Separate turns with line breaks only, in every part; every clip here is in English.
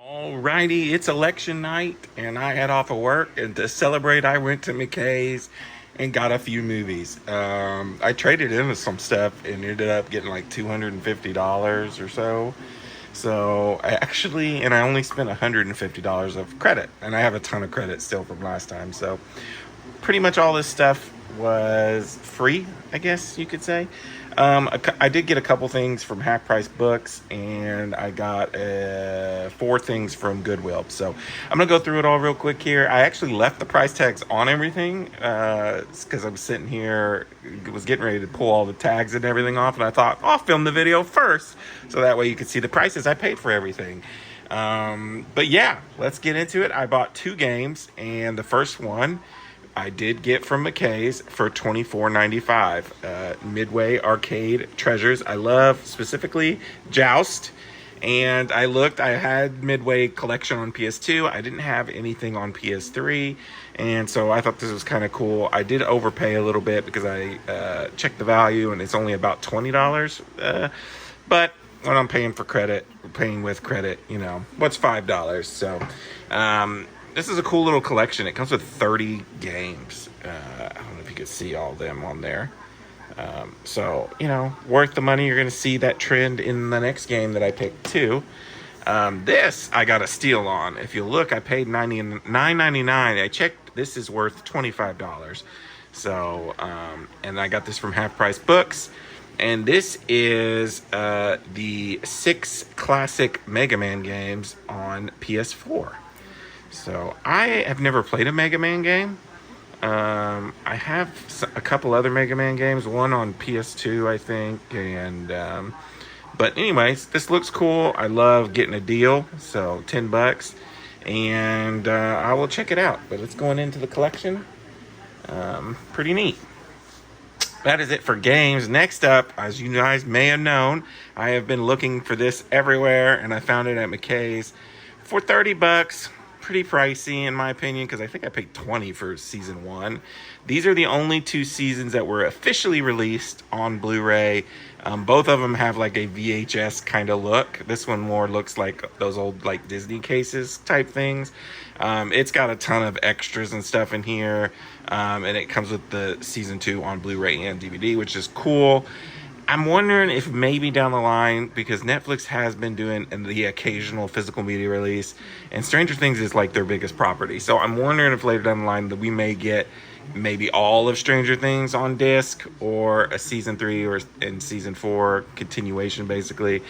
Alrighty, it's election night, and I had off of work, and to celebrate, I went to McKay's and got a few movies. I traded in with some stuff and ended up getting like $250 or so. So and I only spent $150 of credit, and I have a ton of credit still from last time. So pretty much all this stuff was free, I guess you could say. I did get a couple things from Half Price Books, and I got four things from Goodwill. So I'm gonna go through it all real quick here. I actually left the price tags on everything because I was sitting here, was getting ready to pull all the tags and everything off, and I thought I'll film the video first, so that way you can see the prices I paid for everything. But yeah, let's get into it. I bought two games, and the first one I did get from McKay's for $24.95. Midway Arcade Treasures. I love specifically Joust. And I had Midway collection on PS2. I didn't have anything on PS3. And so I thought this was kind of cool. I did overpay a little bit because I checked the value and it's only about $20. But when I'm paying with credit, what's $5? So, this is a cool little collection. It comes with 30 games. I don't know if you could see all of them on there. So, worth the money. You're going to see that trend in the next game that I picked too. This I got a steal on. If you look, I paid $9.99. I checked. This is worth $25. So, and I got this from Half Price Books. And this is the 6 classic Mega Man games on PS4. So I have never played a Mega Man game. I have a couple other Mega Man games, one on PS2, I think, but anyways, this looks cool. I love getting a deal, so $10, and I will check it out. But it's going into the collection. Pretty neat. That is it for games. Next up, as you guys may have known, I have been looking for this everywhere, and I found it at McKay's for $30. Pretty pricey in my opinion, because I think I paid $20 for season 1. These are the only 2 seasons that were officially released on Blu-ray. Both of them have like a VHS kind of look. This one more looks like those old like Disney cases type things. It's got a ton of extras and stuff in here, and it comes with the season 2 on Blu-ray and DVD, which is cool. I'm wondering if maybe down the line, because Netflix has been doing the occasional physical media release, and Stranger Things is like their biggest property. So I'm wondering if later down the line that we may get maybe all of Stranger Things on disc, or a season 3 or in season 4 continuation, basically.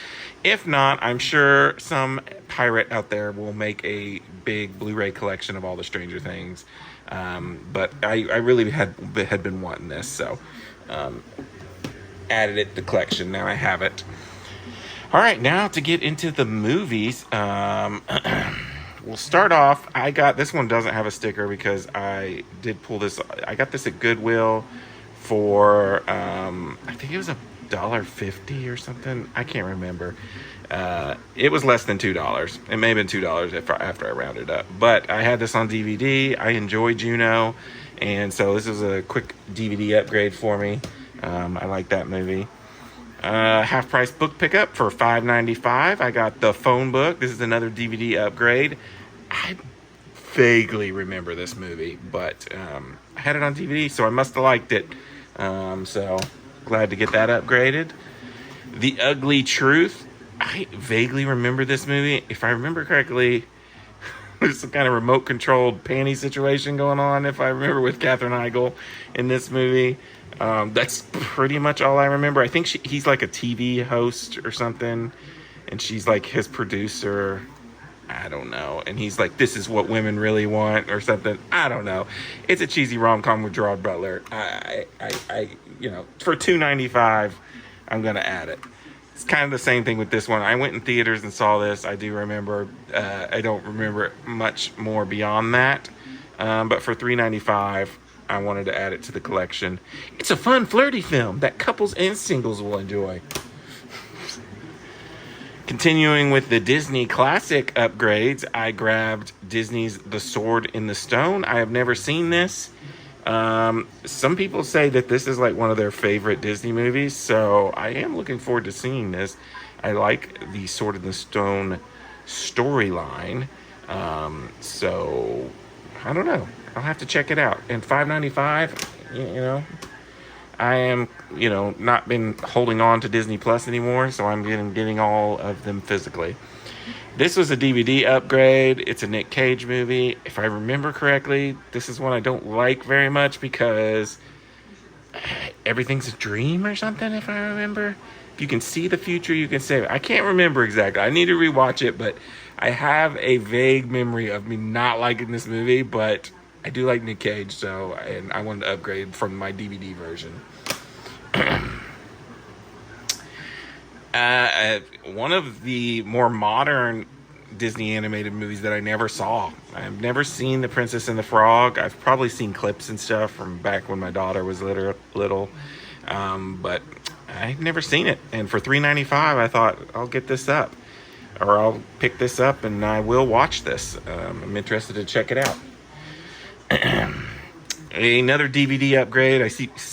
If not, I'm sure some pirate out there will make a big Blu-ray collection of all the Stranger Things. But I really had been wanting this, so added it to the collection. Now I have it. All right, now to get into the movies. We'll start off. I got this one, doesn't have a sticker because I did pull this. I got this at Goodwill for I think it was $1.50 or something. I can't remember. It was less than $2. It may have been $2 after I rounded up. But I had this on DVD. I enjoy Juno, and so this is a quick DVD upgrade for me. I like that movie. Half price book pickup for $5.95. I got The Phone Book. This is another DVD upgrade. I vaguely remember this movie, but I had it on DVD, so I must have liked it. So glad to get that upgraded. The Ugly Truth. I vaguely remember this movie. If I remember correctly, there's some kind of remote controlled panty situation going on, if I remember, with Katherine Heigl in this movie. That's pretty much all I remember. I think he's like a TV host or something, and she's like his producer. I don't know. And he's like, this is what women really want or something. I don't know. It's a cheesy rom-com with Gerard Butler. I for $2.95, I'm going to add it. It's kind of the same thing with this one. I went in theaters and saw this. I do remember. I don't remember much more beyond that. But for $3.95, I wanted to add it to the collection. It's a fun, flirty film that couples and singles will enjoy. Continuing with the Disney classic upgrades, I grabbed Disney's The Sword in the Stone. I have never seen this. Some people say that this is like one of their favorite Disney movies, so I am looking forward to seeing this. I like the Sword in the Stone storyline. So I don't know. I'll have to check it out. And $5.95, you know, I am, not been holding on to Disney Plus anymore, so I'm getting all of them physically. This was a DVD upgrade. It's a Nick Cage movie. If I remember correctly, this is one I don't like very much because everything's a dream or something, if I remember. If you can see the future, you can save it. I can't remember exactly. I need to rewatch it, but I have a vague memory of me not liking this movie, but I do like Nick Cage, and I wanted to upgrade from my DVD version. One of the more modern Disney animated movies that I never saw. I've never seen The Princess and the Frog. I've probably seen clips and stuff from back when my daughter was little, but I've never seen it. And for $3.95, I thought I'll get this up, or I'll pick this up, and I will watch this. I'm interested to check it out. Another DVD upgrade. I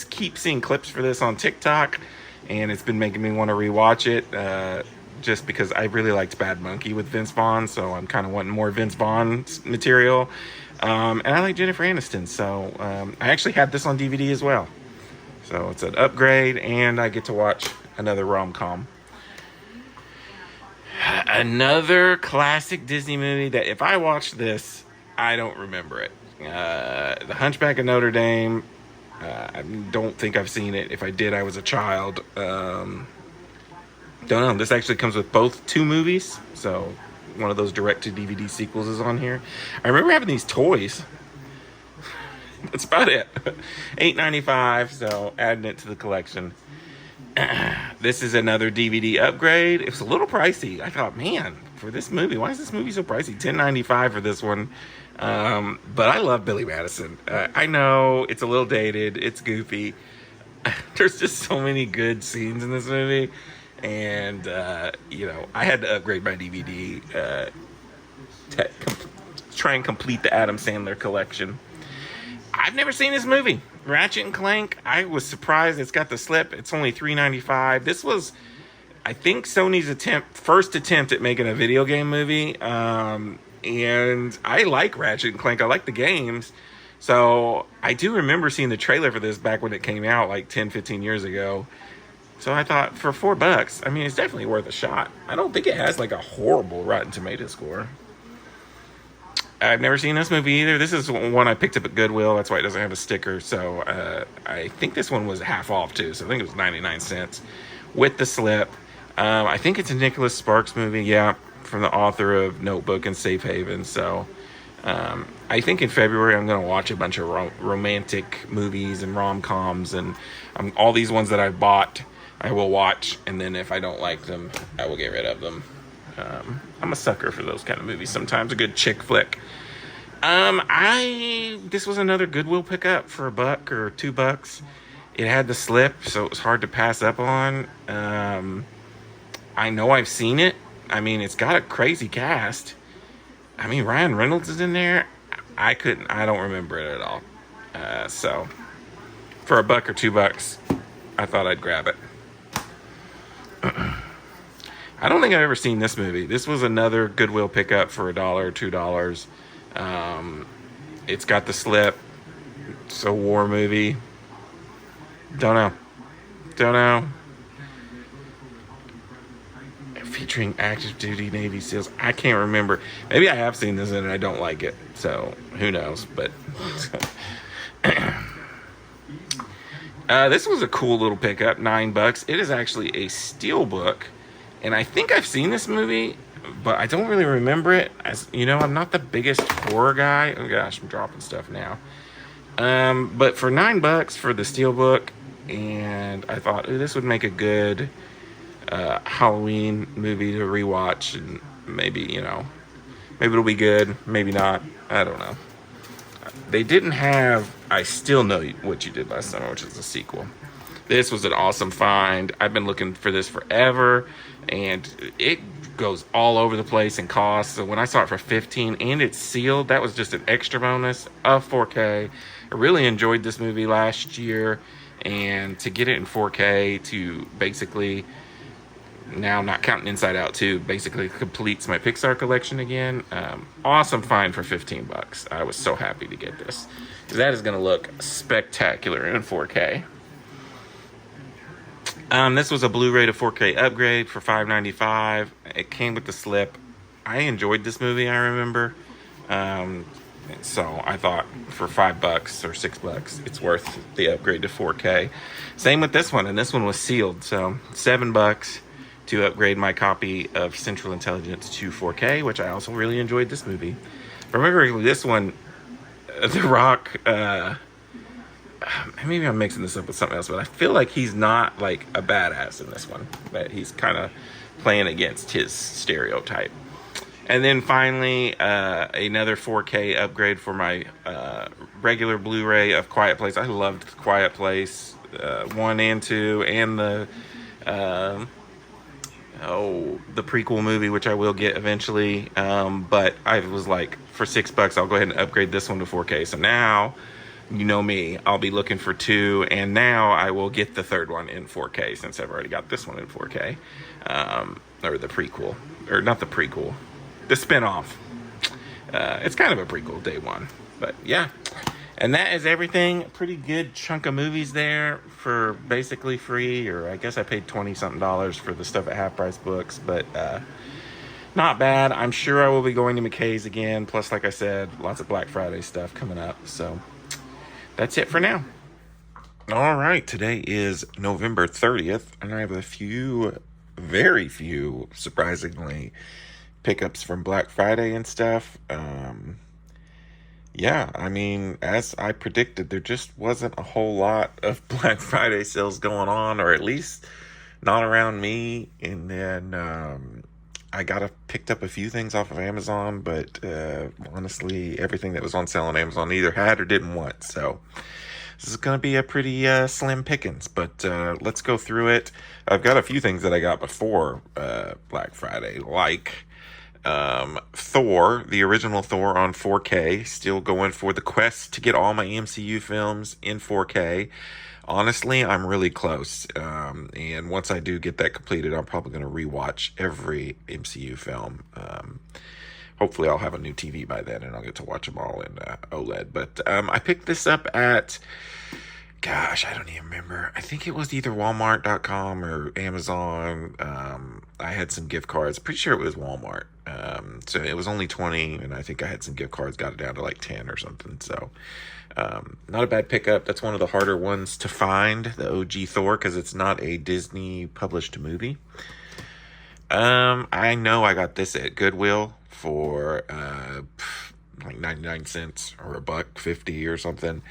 keep seeing clips for this on TikTok, and it's been making me want to rewatch it. Just because I really liked Bad Monkey with Vince Vaughn, so I'm kind of wanting more Vince Vaughn material. And I like Jennifer Aniston, so I actually had this on DVD as well. So it's an upgrade, and I get to watch another rom-com. Another classic Disney movie that if I watch this, I don't remember it. The Hunchback of Notre Dame. I don't think I've seen it. If I did, I was a child. Don't know. This actually comes with both two movies, so one of those direct-to-DVD sequels is on here. I remember having these toys. That's about it. $8.95, so adding it to the collection. This is another DVD upgrade. It was a little pricey. I thought, man, for this movie, why is this movie so pricey? $10.95 for this one. But I love Billy Madison. I know it's a little dated. It's goofy. There's just so many good scenes in this movie. And, I had to upgrade my DVD to try and complete the Adam Sandler collection. I've never seen this movie. Ratchet and Clank, I was surprised it's got the slip. It's only $3.95. This was, I think, Sony's first attempt at making a video game movie. And I like Ratchet and Clank. I like the games. So I do remember seeing the trailer for this back when it came out like 10, 15 years ago. So I thought for $4, I mean, it's definitely worth a shot. I don't think it has like a horrible Rotten Tomato score. I've never seen this movie either. This is one I picked up at Goodwill. That's why it doesn't have a sticker. So I think this one was half off too. So I think it was 99 cents with the slip. I think it's a Nicholas Sparks movie. Yeah, from the author of Notebook and Safe Haven. So I think in February I'm going to watch a bunch of romantic movies and rom-coms. And all these ones that I've bought, I will watch. And then if I don't like them, I will get rid of them. I'm a sucker for those kind of movies. Sometimes a good chick flick. This was another Goodwill pickup for $1 or $2. It had the slip, so it was hard to pass up on. I know I've seen it. I mean, it's got a crazy cast. I mean, Ryan Reynolds is in there. I don't remember it at all. So for $1 or $2, I thought I'd grab it. I don't think I've ever seen this movie. This was another Goodwill pickup for $1 or $2. It's got the slip. It's a war movie. Don't know. Featuring active duty Navy SEALs. I can't remember. Maybe I have seen this and I don't like it. So who knows? But this was a cool little pickup. $9. It is actually a steelbook. And I think I've seen this movie, but I don't really remember it. As you know, I'm not the biggest horror guy. Oh gosh, I'm dropping stuff now. But for $9 for the steelbook, and I thought, ooh, this would make a good Halloween movie to rewatch, and maybe it'll be good, maybe not. I don't know. They didn't have I Still Know What You Did Last Summer, which is a sequel. This was an awesome find. I've been looking for this forever, and it goes all over the place in cost. So when I saw it for $15 and it's sealed, that was just an extra bonus of 4K. I really enjoyed this movie last year, and to get it in 4K to basically now not counting Inside Out 2, basically completes my Pixar collection again. Awesome find for 15 bucks. I was so happy to get this. That is going to look spectacular in 4K. This was a Blu-ray to 4K upgrade for $5.95. It came with the slip. I enjoyed this movie, I remember. So I thought for $5 or $6, it's worth the upgrade to 4K. Same with this one, and this one was sealed. So $7 to upgrade my copy of Central Intelligence to 4K, which I also really enjoyed this movie. If I remember correctly, this one, The Rock, maybe I'm mixing this up with something else, but I feel like he's not like a badass in this one, but he's kind of playing against his stereotype. And then finally, another 4K upgrade for my regular Blu-ray of Quiet Place. I loved Quiet Place 1 and 2, and the prequel movie, which I will get eventually. But I was like, for $6, I'll go ahead and upgrade this one to 4K. So now, you know me, I'll be looking for 2, and now I will get the third one in 4K since I've already got this one in 4K. Or the prequel, or not the prequel, the spinoff. It's kind of a prequel, day one. But yeah. And that is everything. Pretty good chunk of movies there for basically free, or I guess I paid $20-something for the stuff at Half Price Books, but not bad. I'm sure I will be going to McKay's again. Plus, like I said, lots of Black Friday stuff coming up. So that's it for now. All right, today is November 30th, and I have very few, surprisingly, pickups from Black Friday and stuff. Yeah, I mean, as I predicted, there just wasn't a whole lot of Black Friday sales going on, or at least not around me. And then I picked up a few things off of Amazon, but honestly, everything that was on sale on Amazon either had or didn't want. So this is going to be a pretty slim pickings, but let's go through it. I've got a few things that I got before Black Friday, like Thor, the original Thor on 4K, still going for the quest to get all my MCU films in 4K. Honestly, I'm really close. And once I do get that completed, I'm probably going to rewatch every MCU film. Hopefully I'll have a new TV by then and I'll get to watch them all in OLED. But I picked this up at, gosh, I don't even remember. I think it was either Walmart.com or Amazon. I had some gift cards. Pretty sure it was Walmart. So it was only $20, and I think I had some gift cards, got it down to like 10 or something. So not a bad pickup. That's one of the harder ones to find, the OG Thor, because it's not a Disney published movie. I know I got this at Goodwill for like 99 cents or $1.50 or something.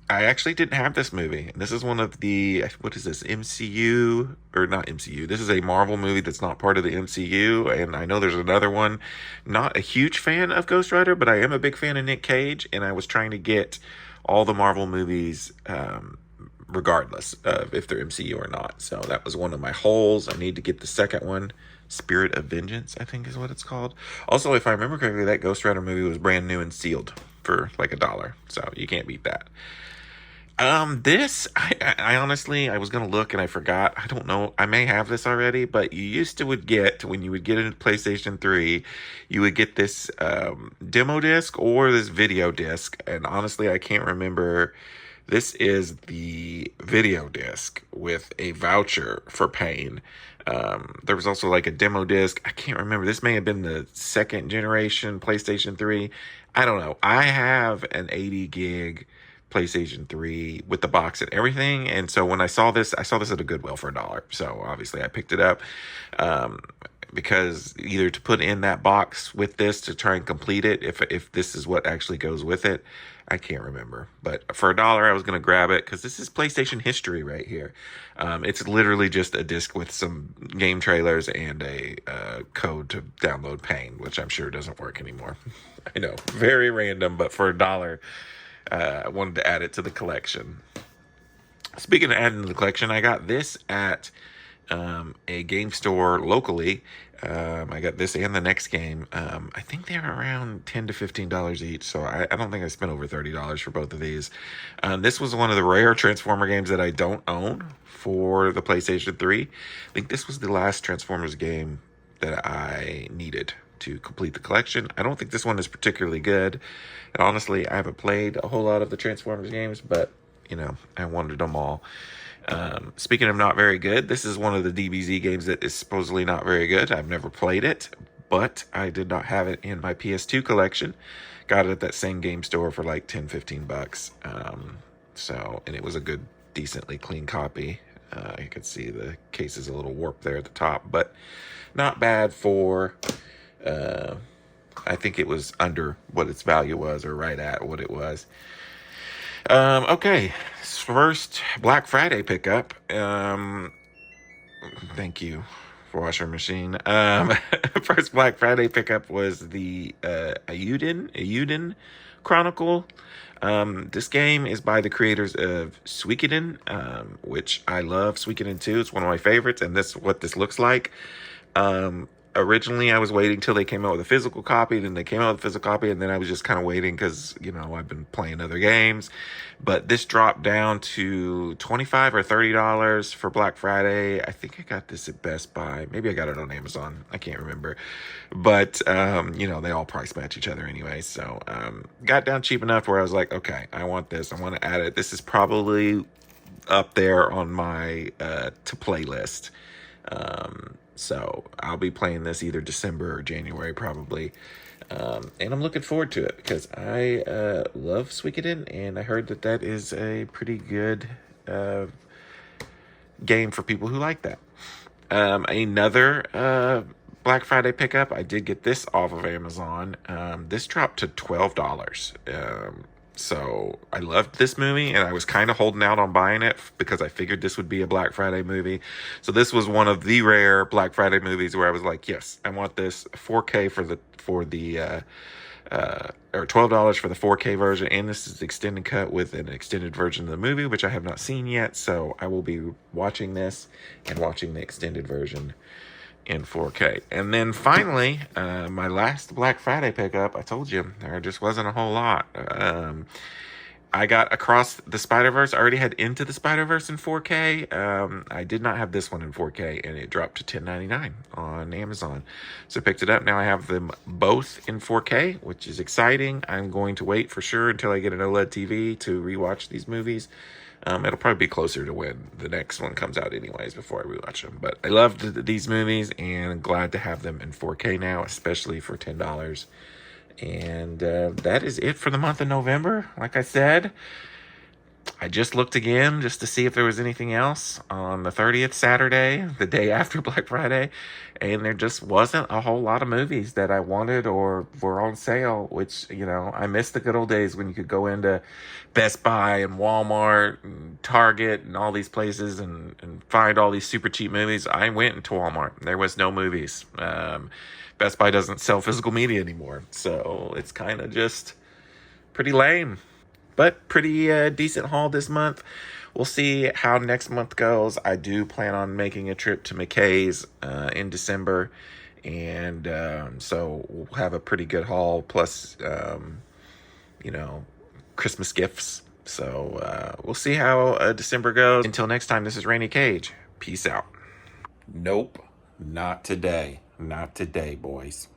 I actually didn't have this movie. This is one of the, what is this, MCU, or not MCU. This is a Marvel movie that's not part of the MCU, and I know there's another one. Not a huge fan of Ghost Rider, but I am a big fan of Nick Cage, and I was trying to get all the Marvel movies, regardless of if they're MCU or not. So that was one of my holes. I need to get the second one. Spirit of Vengeance, I think is what it's called. Also, if I remember correctly, that Ghost Rider movie was brand new and sealed for like $1. So you can't beat that. This, I honestly, I was going to look and I forgot. I don't know. I may have this already, but you used to when you would get a PlayStation 3, you would get this, demo disc or this video disc. And honestly, I can't remember. This is the video disc with a voucher for paying. There was also like a demo disc. I can't remember. This may have been the second generation PlayStation 3. I don't know. I have an 80 gig PlayStation 3 with the box and everything. And so when I saw this at a Goodwill for $1. So obviously I picked it up, because either to put in that box with this to try and complete it, if this is what actually goes with it, I can't remember. But for $1, I was going to grab it because this is PlayStation history right here. It's literally just a disc with some game trailers and a code to download Pain, which I'm sure doesn't work anymore. I know, very random, but for $1, I wanted to add it to the collection. Speaking of adding to the collection, I got this at a game store locally. I got this and the next game. I think they're around $10 to $15 each, so I don't think I spent over $30 for both of these. This was one of the rare Transformer games that I don't own for the PlayStation 3. I think this was the last Transformers game that I needed to complete the collection. I don't think this one is particularly good. And honestly, I haven't played a whole lot of the Transformers games, but, I wanted them all. Speaking of not very good, this is one of the DBZ games that is supposedly not very good. I've never played it, but I did not have it in my PS2 collection. Got it at that same game store for like 10-15 bucks. And it was a good, decently clean copy. You could see the case is a little warped there at the top, but not bad for, I think it was under what its value was, or right at what it was. Okay, first Black Friday pickup. Thank you for Washer Machine. First Black Friday pickup was the Eiyuden Chronicle. This game is by the creators of Suikoden, which I love. Suikoden 2, it's one of my favorites, and this what this looks like. Originally, I was waiting till they came out with a physical copy, then they came out with a physical copy, and then I was just kind of waiting because, I've been playing other games. But this dropped down to $25 or $30 for Black Friday. I think I got this at Best Buy. Maybe I got it on Amazon. I can't remember. But, they all price match each other anyway. So, got down cheap enough where I was like, okay, I want this. I want to add it. This is probably up there on my to play list. So I'll be playing this either December or January probably. And I'm looking forward to it because I love Suikoden, and I heard that is a pretty good game for people who like that. Another Black Friday pickup, I did get this off of Amazon. This dropped to $12. So I loved this movie, and I was kind of holding out on buying it because I figured this would be a Black Friday movie. So this was one of the rare Black Friday movies where I was like, yes, I want this 4K or $12 for the 4K version, and this is the extended cut with an extended version of the movie, which I have not seen yet. So I will be watching this and watching the extended version in 4K. And then finally, my last Black Friday pickup, I told you, there just wasn't a whole lot. I got Across the Spider-Verse. I already had Into the Spider-Verse in 4K. I did not have this one in 4K, and it dropped to $10.99 on Amazon. So I picked it up. Now I have them both in 4K, which is exciting. I'm going to wait for sure until I get an OLED TV to rewatch these movies. It'll probably be closer to when the next one comes out anyways before I rewatch them. But I loved these movies, and I'm glad to have them in 4K now, especially for $10. And that is it for the month of November. Like I said, I just looked again just to see if there was anything else on the 30th, Saturday, the day after Black Friday, and there just wasn't a whole lot of movies that I wanted or were on sale, which, I miss the good old days when you could go into Best Buy and Walmart and Target and all these places and find all these super cheap movies. I went into Walmart. There was no movies. Best Buy doesn't sell physical media anymore, so it's kind of just pretty lame. But pretty decent haul this month. We'll see how next month goes. I do plan on making a trip to McKay's in December. And so we'll have a pretty good haul. Plus, Christmas gifts. So we'll see how December goes. Until next time, this is Rainy Cage. Peace out. Nope. Not today. Not today, boys.